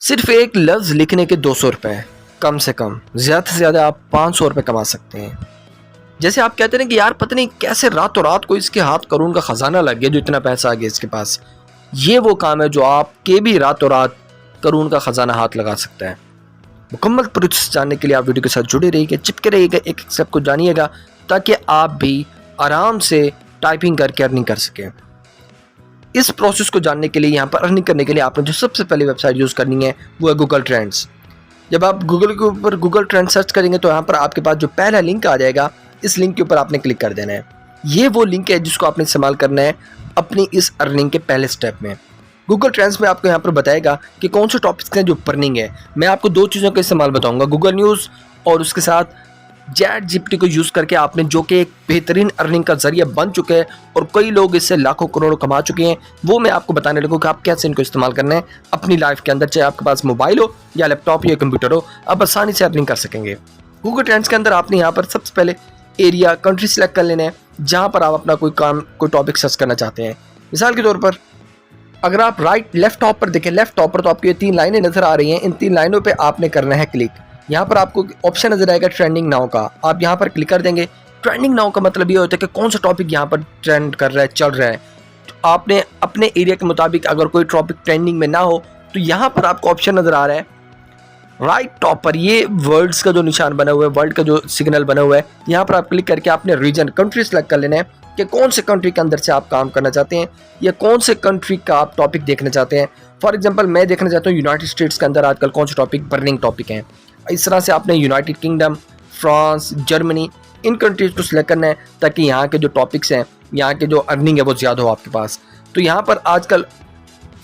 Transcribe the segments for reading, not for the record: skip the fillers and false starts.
सिर्फ एक लफ्ज़ लिखने के 200 रुपये, कम से कम ज़्यादा से ज़्यादा आप 500 रुपये कमा सकते हैं। जैसे आप कहते हैं कि यार पता नहीं कैसे रातों रात को इसके हाथ करोड़ का ख़जाना लग गया, जो इतना पैसा आ गया इसके पास। ये वो काम है जो आपके भी रातों रात करोड़ का ख़जाना हाथ लगा सकता है। मुकम्मल प्रोसेस जानने के लिए आप वीडियो के साथ जुड़े रहिएगा, चिपके रहिएगा, एक एक स्टेप को जानिएगा ताकि आप भी आराम से टाइपिंग करके अर्निंग कर सकें। इस प्रोसेस को जानने के लिए, यहाँ पर अर्निंग करने के लिए आपने जो सबसे पहले वेबसाइट यूज़ करनी है वो है गूगल ट्रेंड्स। जब आप गूगल के ऊपर गूगल ट्रेंड सर्च करेंगे तो यहाँ पर आपके पास जो पहला लिंक आ जाएगा, इस लिंक के ऊपर आपने क्लिक कर देना है। ये वो लिंक है जिसको आपने इस्तेमाल करना है अपनी इस अर्निंग के पहले स्टेप में। गूगल ट्रेंड्स में आपको यहाँ पर बताएगा कि कौन से टॉपिक्स हैं जो अर्निंग है। मैं आपको दो चीज़ों का इस्तेमाल बताऊँगा, गूगल न्यूज़ और उसके साथ चैट जीपीटी को यूज़ करके आपने, जो कि एक बेहतरीन अर्निंग का जरिया बन चुके हैं और कई लोग इससे लाखों करोड़ों कमा चुके हैं, वो मैं आपको बताने लगूँ कि आप कैसे इनको इस्तेमाल करना है अपनी लाइफ के अंदर। चाहे आपके पास मोबाइल हो या लैपटॉप या कंप्यूटर हो, आप आसानी से अर्निंग कर सकेंगे। गूगल ट्रेंड्स के अंदर आपने यहाँ पर सबसे पहले एरिया, कंट्री सेलेक्ट कर लेना है जहाँ पर आप अपना कोई काम, कोई टॉपिक सर्च करना चाहते हैं। मिसाल के तौर पर अगर आप लेफ्ट टॉप पर देखें, लेफ्ट टॉप पर तो आपको ये 3 लाइनें नजर आ रही हैं। इन 3 लाइनों पे आपने करना है क्लिक। यहाँ पर आपको ऑप्शन नजर आएगा ट्रेंडिंग नाउ का, आप यहाँ पर क्लिक कर देंगे। ट्रेंडिंग नाउ का मतलब ये होता है कि कौन सा टॉपिक यहाँ पर ट्रेंड कर रहा है, चल रहा है। तो आपने अपने एरिया के मुताबिक अगर कोई टॉपिक ट्रेंडिंग में ना हो तो यहाँ पर आपको ऑप्शन नजर आ रहा है राइट टॉप पर, ये वर्ड्स का जो निशान बना हुआ है, वर्ल्ड का जो सिग्नल बना हुआ है, यहाँ पर आप क्लिक करके आपने रीजन, कंट्री सेलेक्ट कर लेना है कि कौन से कंट्री के अंदर से आप काम करना चाहते हैं या कौन से कंट्री का आप टॉपिक देखना चाहते हैं। फॉर एग्जांपल मैं देखना चाहता हूँ यूनाइटेड स्टेट्स के अंदर आजकल कौन से टॉपिक बर्निंग टॉपिक हैं। इस तरह से आपने यूनाइटेड किंगडम, फ्रांस, जर्मनी, इन कंट्रीज़ को सिलेक्ट करना है ताकि यहाँ के जो टॉपिक्स हैं, यहाँ के जो अर्निंग है वो ज़्यादा हो आपके पास। तो यहाँ पर आजकल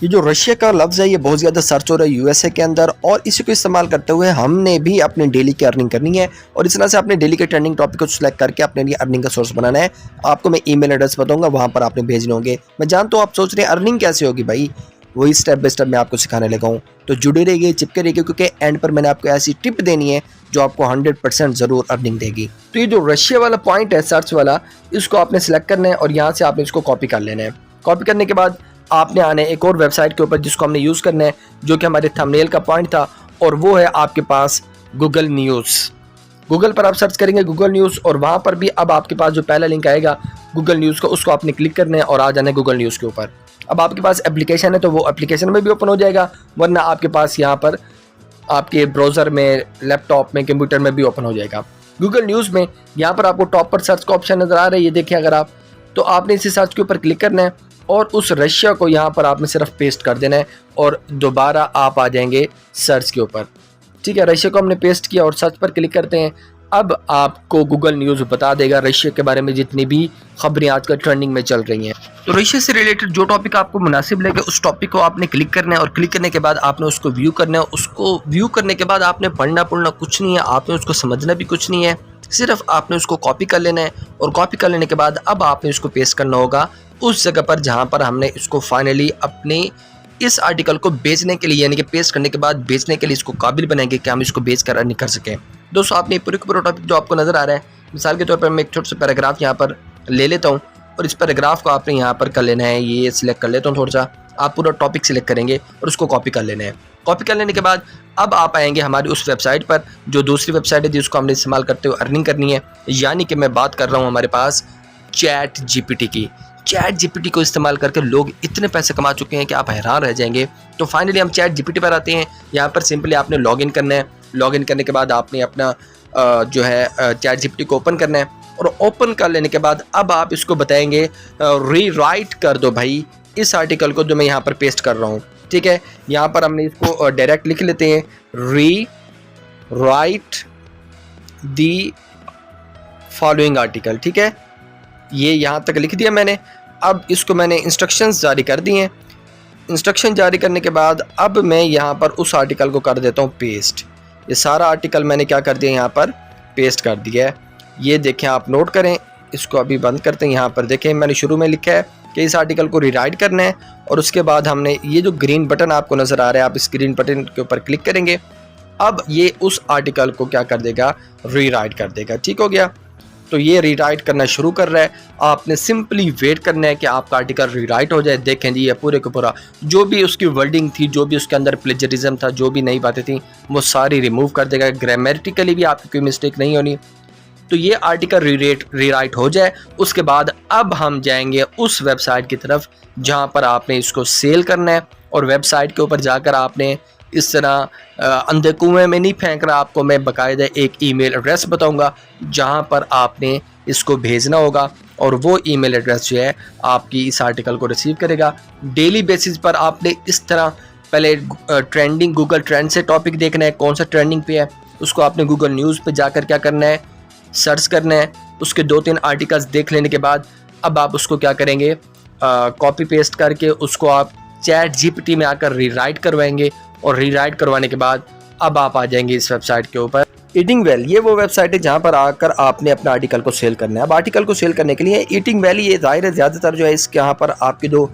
ये जो रशिया का लफ्ज़ है ये बहुत ज़्यादा सर्च हो रहा है यूएसए के अंदर, और इसी को इस्तेमाल करते हुए हमने भी अपने डेली की अर्निंग करनी है और इस तरह से अपने डेली के ट्रेंडिंग टॉपिक को सिलेक्ट करके अपने लिए अर्निंग का सोर्स बनाना है। आपको मैं ईमेल एड्रेस बताऊंगा, वहाँ पर आपने भेजने होंगे। मैं जानता हूँ आप सोच रहे हैं अर्निंग कैसे होगी भाई, वही स्टेप बाय स्टेप मैं आपको सिखाने लगा हूँ। तो जुड़े रहिए, चिपके रहिए, क्योंकि एंड पर मैंने आपको ऐसी टिप देनी है जो आपको 100% ज़रूर अर्निंग देगी। तो ये जो रशिया वाला पॉइंट है, सर्च वाला, इसको आपने सिलेक्ट करना है और यहाँ से आपने इसको कॉपी कर लेना है। कॉपी करने के बाद आपने आने एक और वेबसाइट के ऊपर जिसको हमने यूज़ करना है, जो कि हमारे थंबनेल का पॉइंट था, और वो है आपके पास गूगल न्यूज़। गूगल पर आप सर्च करेंगे गूगल न्यूज़ और वहाँ पर भी अब आपके पास जो पहला लिंक आएगा गूगल न्यूज़ का, उसको आपने क्लिक करना है और आ जाना है गूगल न्यूज़ के ऊपर। अब आपके पास एप्लीकेशन है तो वो एप्लीकेशन में भी ओपन हो जाएगा, वरना आपके पास यहाँ पर आपके ब्राउज़र में, लैपटॉप में, कंप्यूटर में भी ओपन हो जाएगा। गूगल न्यूज़ में यहाँ पर आपको टॉप पर सर्च का ऑप्शन नज़र आ रहा है, ये देखिए अगर आप, तो आपने इसी सर्च के ऊपर क्लिक करना है और उस रशिया को यहाँ पर आपने सिर्फ पेस्ट कर देना है और दोबारा आप आ जाएंगे सर्च के ऊपर। ठीक है, रशिया को हमने पेस्ट किया और सर्च पर क्लिक करते हैं। अब आपको गूगल न्यूज़ बता देगा रशिया के बारे में जितनी भी खबरें आजकल ट्रेंडिंग में चल रही हैं। तो रशिया से रिलेटेड जो टॉपिक आपको मुनासिब लगे उस टॉपिक को आपने क्लिक करना है और क्लिक करने के बाद आपने उसको व्यू करना है। उसको व्यू करने के बाद आपने पढ़ना कुछ नहीं है, आपने उसको समझना भी कुछ नहीं है, सिर्फ आपने उसको कॉपी कर लेना है और कॉपी कर लेने के बाद अब आपने उसको पेस्ट करना होगा उस जगह पर जहाँ पर हमने इसको फाइनली अपने इस आर्टिकल को बेचने के लिए, यानी कि पेस्ट करने के बाद बेचने के लिए इसको काबिल बनाएंगे कि हम इसको बेच कर अर्निंग कर सकें। दोस्तों आपने पूरे टॉपिक जो आपको नज़र आ रहा है, मिसाल के तौर पर मैं एक छोटा सा पैराग्राफ यहाँ पर ले लेता हूँ और इस पैराग्राफ को आपने यहाँ पर कर लेना है। ये सिलेक्ट कर लेता हूँ थोड़ा सा, आप पूरा टॉपिक सिलेक्ट करेंगे और उसको कॉपी कर लेना है। कॉपी कर लेने के बाद अब आप आएंगे हमारी उस वेबसाइट पर, जो दूसरी वेबसाइट है जिसको हमने इस्तेमाल करते हुए अर्निंग करनी है, यानी कि मैं बात कर रहा हूँ हमारे पास चैट जीपीटी की। चैट जीपीटी को इस्तेमाल करके लोग इतने पैसे कमा चुके हैं कि आप हैरान रह जाएंगे। तो फाइनली हम चैट जीपीटी पर आते हैं। यहाँ पर सिंपली आपने लॉगिन करना है। लॉगिन करने के बाद आपने अपना जो है चैट जीपीटी को ओपन करना है और ओपन कर लेने के बाद अब आप इसको बताएंगे रीराइट कर दो भाई इस आर्टिकल को जो मैं यहाँ पर पेस्ट कर रहा हूँ। ठीक है, यहाँ पर हमने इसको डायरेक्ट लिख लेते हैं, री राइट दी फॉलोइंग आर्टिकल। ठीक है, ये यहाँ तक लिख दिया मैंने। अब इसको मैंने इंस्ट्रक्शंस जारी कर दिए हैं। इंस्ट्रक्शन जारी करने के बाद अब मैं यहाँ पर उस आर्टिकल को कर देता हूँ पेस्ट। ये सारा आर्टिकल मैंने क्या कर दिया, यहाँ पर पेस्ट कर दिया है। ये देखें, आप नोट करें, इसको अभी बंद करते हैं। यहाँ पर देखें मैंने शुरू में लिखा है कि इस आर्टिकल को रीराइट करना है और उसके बाद हमने ये जो ग्रीन बटन आपको नज़र आ रहा है, आप इस ग्रीन बटन के ऊपर क्लिक करेंगे। अब ये उस आर्टिकल को क्या कर देगा, रीराइट कर देगा। ठीक हो गया। तो ये रीराइट करना शुरू कर रहा है। आपने सिंपली वेट करना है कि आपका आर्टिकल रीराइट हो जाए। देखें जी, ये पूरे का पूरा जो भी उसकी वर्डिंग थी, जो भी उसके अंदर प्लेजरिज्म था, जो भी नई बातें थी, वो सारी रिमूव कर देगा। ग्रामेटिकली भी आपकी कोई मिस्टेक नहीं होनी। तो ये आर्टिकल रीराइट हो जाए, उसके बाद अब हम जाएंगे उस वेबसाइट की तरफ जहाँ पर आपने इसको सेल करना है। और वेबसाइट के ऊपर जाकर आपने इस तरह अंधे कुएं में नहीं फेंक रहा, आपको मैं बाकायदा एक ईमेल एड्रेस बताऊंगा जहां पर आपने इसको भेजना होगा। और वो ईमेल एड्रेस जो है आपकी इस आर्टिकल को रिसीव करेगा। डेली बेसिस पर आपने इस तरह पहले ट्रेंडिंग गूगल ट्रेंड से टॉपिक देखना है, कौन सा ट्रेंडिंग पे है, उसको आपने गूगल न्यूज़ पे जाकर क्या करना है, सर्च करना है। उसके 2-3 आर्टिकल्स देख लेने के बाद अब आप उसको क्या करेंगे, कॉपी पेस्ट करके उसको आप चैट जीपीटी में आकर रीराइट करवाएंगे। और रीराइट करवाने के बाद अब आप आ जाएंगे इस वेबसाइट के ऊपर। ईटिंग वेल, ये वो वेबसाइट है जहाँ पर आकर आपने अपना आर्टिकल को सेल करना है। अब आर्टिकल को सेल करने के लिए ईटिंग वेल, ये जाहिर है ज़्यादातर जो है इसके यहाँ पर आपके जो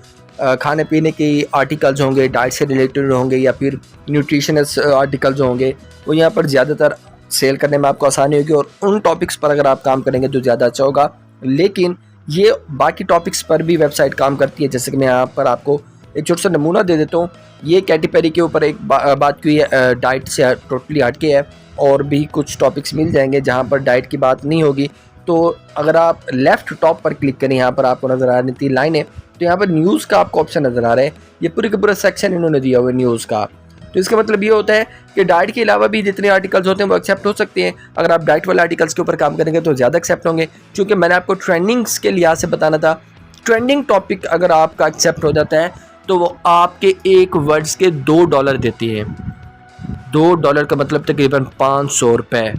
खाने पीने के आर्टिकल्स होंगे, डाइट से रिलेटेड होंगे या फिर न्यूट्रिशनस आर्टिकल्स होंगे, वो यहाँ पर ज़्यादातर सेल करने में आपको आसानी होगी। और उन टॉपिक्स पर अगर आप काम करेंगे तो ज़्यादा अच्छा होगा। लेकिन ये बाकी टॉपिक्स पर भी वेबसाइट काम करती है। जैसे कि मैं यहाँ पर आपको एक छोटा सा नमूना दे देता हूँ। ये कैटी पेरी के ऊपर एक बात की है, डाइट से टोटली हटके है। और भी कुछ टॉपिक्स मिल जाएंगे जहाँ पर डाइट की बात नहीं होगी। तो अगर आप लेफ़्ट टॉप पर क्लिक करें, यहाँ पर आपको नज़र आ रही 3 लाइनें, तो यहाँ पर न्यूज़ का आपको ऑप्शन नज़र आ रहा है। ये पूरे का पूरा सेक्शन इन्होंने दिया हुआ है न्यूज़ का। तो इसका मतलब ये होता है कि डाइट के अलावा भी जितने आर्टिकल्स होते हैं वो एक्सेप्ट हो सकते हैं। अगर आप डाइट वाले आर्टिकल्स के ऊपर काम करेंगे तो ज़्यादा एक्सेप्ट होंगे, क्योंकि मैंने आपको ट्रेंडिंग्स के लिहाज से बताना था। ट्रेंडिंग टॉपिक अगर आपका एक्सेप्ट हो जाता है तो वो आपके एक वर्ड्स के $2 देती है। $2 का मतलब तकरीबन 500 रुपये।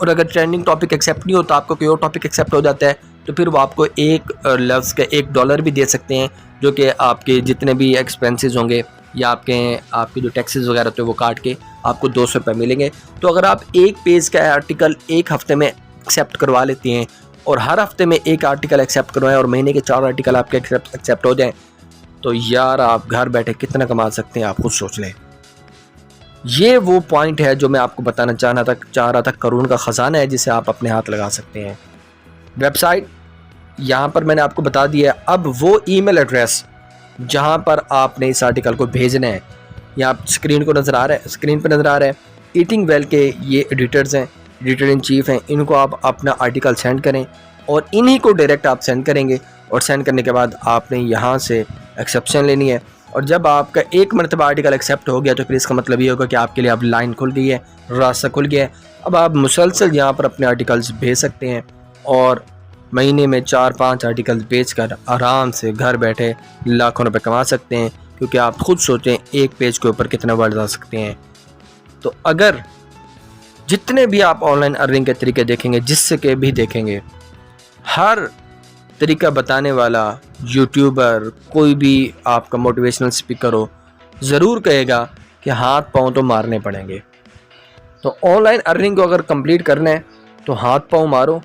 और अगर ट्रेंडिंग टॉपिक एक्सेप्ट नहीं होता, आपको कोई और टॉपिक एक्सेप्ट हो जाता है, तो फिर वो आपको एक लफ्ज़ का $1 भी दे सकते हैं, जो कि आपके जितने भी एक्सपेंसेस होंगे या आपके जो टैक्सेस वगैरह होते हैं वो काट के आपको 200 रुपये मिलेंगे। तो अगर आप एक पेज का आर्टिकल एक हफ़्ते में एक्सेप्ट करवा लेती हैं और हर हफ्ते में एक आर्टिकल एक्सेप्ट करवाएं और महीने के 4 आर्टिकल आपके एक्सेप्ट हो जाएँ, तो यार आप घर बैठे कितना कमा सकते हैं, आप खुद सोच लें। ये वो पॉइंट है जो मैं आपको बताना चाह रहा था। करोड़ का ख़जाना है जिसे आप अपने हाथ लगा सकते हैं। वेबसाइट यहाँ पर मैंने आपको बता दिया है। अब वो ईमेल एड्रेस जहाँ पर आपने इस आर्टिकल को भेजना है, यहाँ स्क्रीन पर नज़र आ रहा है। ईटिंग वेल के ये एडिटर्स हैं, एडिटर इन चीफ हैं। इनको आप अपना आर्टिकल सेंड करें और इन्हीं को डायरेक्ट आप सेंड करेंगे। और सेंड करने के बाद आपने यहाँ से एक्सेप्शन लेनी है। और जब आपका एक मरतबा आर्टिकल एक्सेप्ट हो गया तो फिर इसका मतलब ये होगा कि आपके लिए अब लाइन खुल गई है, रास्ता खुल गया है। अब आप मुसलसल यहाँ पर अपने आर्टिकल्स भेज सकते हैं और महीने में 4-5 आर्टिकल्स बेचकर आराम से घर बैठे लाखों रुपए कमा सकते हैं। क्योंकि आप खुद सोचें एक पेज के ऊपर कितना वर्ड आ सकते हैं। तो अगर जितने भी आप ऑनलाइन अर्निंग के तरीके देखेंगे, जिससे के भी देखेंगे, हर तरीका बताने वाला यूट्यूबर, कोई भी आपका मोटिवेशनल स्पीकर हो, ज़रूर कहेगा कि हाथ पाँव तो मारने पड़ेंगे। तो ऑनलाइन अर्निंग को अगर कंप्लीट करना है तो हाथ पाँव मारो।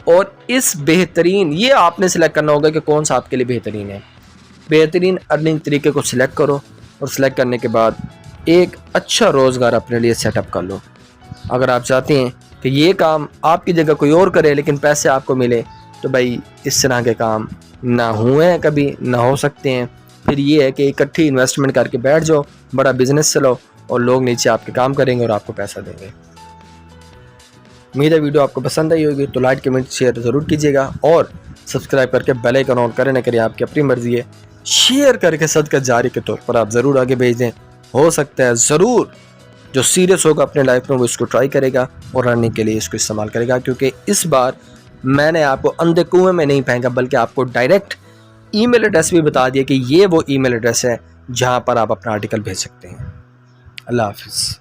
और इस बेहतरीन, ये आपने सेलेक्ट करना होगा कि कौन सा आपके लिए बेहतरीन है। बेहतरीन अर्निंग तरीके को सिलेक्ट करो और सिलेक्ट करने के बाद एक अच्छा रोज़गार अपने लिए सेटअप कर लो। अगर आप चाहते हैं कि ये काम आपकी जगह कोई और करे लेकिन पैसे आपको मिले, तो भाई इस तरह के काम ना हुए हैं कभी, ना हो सकते हैं। फिर ये है कि इकट्ठी इन्वेस्टमेंट करके बैठ जाओ, बड़ा बिजनेस चलो और लोग नीचे आपके काम करेंगे और आपको पैसा देंगे। उम्मीद है वीडियो आपको पसंद आई होगी, तो लाइक कमेंट शेयर ज़रूर कीजिएगा और सब्सक्राइब करके बेल आइकन ऑन करें। ना करें आपकी अपनी मर्जी है। शेयर करके सदका जारी के तौर पर आप ज़रूर आगे भेज दें। हो सकता है ज़रूर जो सीरियस होगा अपने लाइफ में वो इसको ट्राई करेगा और रनिंग के लिए इसको इस्तेमाल करेगा। क्योंकि इस बार मैंने आपको अंधे कुएं में नहीं फेंका, बल्कि आपको डायरेक्ट ईमेल एड्रेस भी बता दिया कि ये वो ईमेल एड्रेस है जहां पर आप अपना आर्टिकल भेज सकते हैं। अल्लाह हाफिज़।